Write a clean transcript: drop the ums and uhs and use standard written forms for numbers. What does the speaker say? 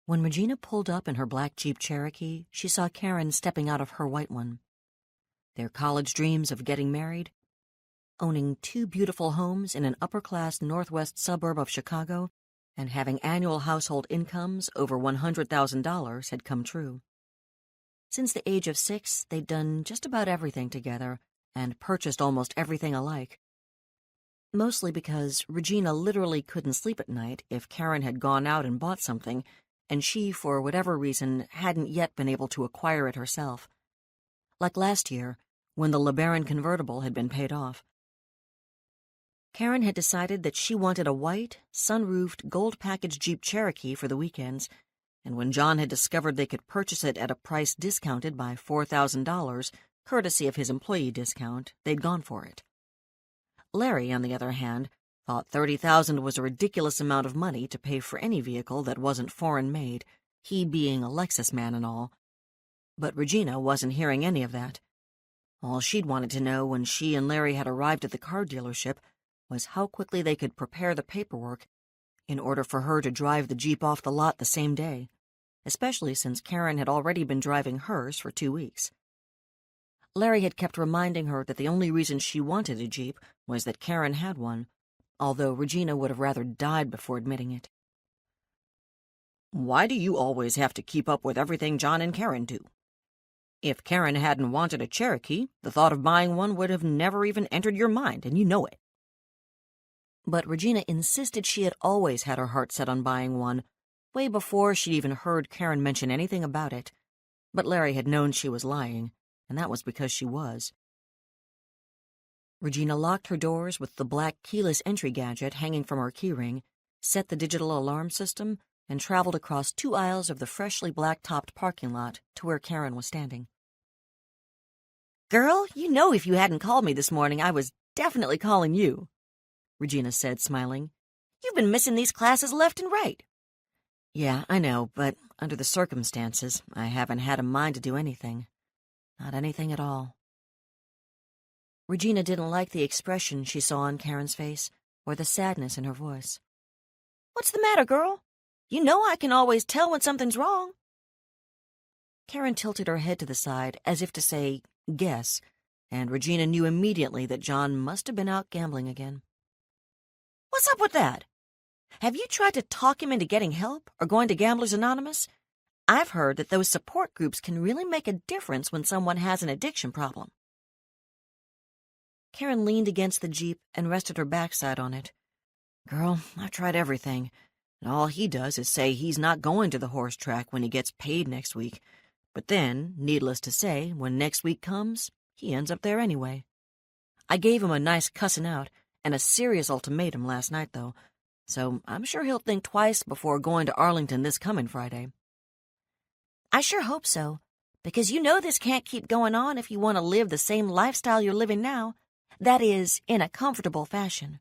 When Regina pulled up in her black Jeep Cherokee, she saw Karen stepping out of her white one. Their college dreams of getting married, owning 2 beautiful homes in an upper-class northwest suburb of Chicago, and having annual household incomes over $100,000 had come true. Since the age of 6, they'd done just about everything together and purchased almost everything alike. Mostly because Regina literally couldn't sleep at night if Karen had gone out and bought something, and she, for whatever reason, hadn't yet been able to acquire it herself. Like last year, when the LeBaron convertible had been paid off. Karen had decided that she wanted a white, sun-roofed, gold-packaged Jeep Cherokee for the weekends, and when John had discovered they could purchase it at a price discounted by $4,000, courtesy of his employee discount, they'd gone for it. Larry, on the other hand, thought $30,000 was a ridiculous amount of money to pay for any vehicle that wasn't foreign-made, he being a Lexus man and all. But Regina wasn't hearing any of that. All she'd wanted to know when she and Larry had arrived at the car dealership was how quickly they could prepare the paperwork in order for her to drive the Jeep off the lot the same day, especially since Karen had already been driving hers for 2 weeks. Larry had kept reminding her that the only reason she wanted a Jeep was that Karen had one, although Regina would have rather died before admitting it. "Why do you always have to keep up with everything John and Karen do? If Karen hadn't wanted a Cherokee, the thought of buying one would have never even entered your mind, and you know it." But Regina insisted she had always had her heart set on buying one, way before she'd even heard Karen mention anything about it. But Larry had known she was lying, and that was because she was. Regina locked her doors with the black keyless entry gadget hanging from her keyring, set the digital alarm system, and traveled across 2 aisles of the freshly black-topped parking lot to where Karen was standing. "Girl, you know if you hadn't called me this morning, I was definitely calling you," Regina said, smiling. "You've been missing these classes left and right." "Yeah, I know, but under the circumstances, I haven't had a mind to do anything. Not anything at all." Regina didn't like the expression she saw on Karen's face, or the sadness in her voice. "What's the matter, girl? You know I can always tell when something's wrong." Karen tilted her head to the side, as if to say, "Guess," and Regina knew immediately that John must have been out gambling again. "What's up with that? Have you tried to talk him into getting help or going to Gamblers Anonymous? I've heard that those support groups can really make a difference when someone has an addiction problem." Karen leaned against the Jeep and rested her backside on it. "Girl, I've tried everything, and all he does is say he's not going to the horse track when he gets paid next week. But then, needless to say, when next week comes, he ends up there anyway. I gave him a nice cussing out and a serious ultimatum last night, though, so I'm sure he'll think twice before going to Arlington this coming Friday." "I sure hope so, because you know this can't keep going on if you want to live the same lifestyle you're living now. That is, in a comfortable fashion."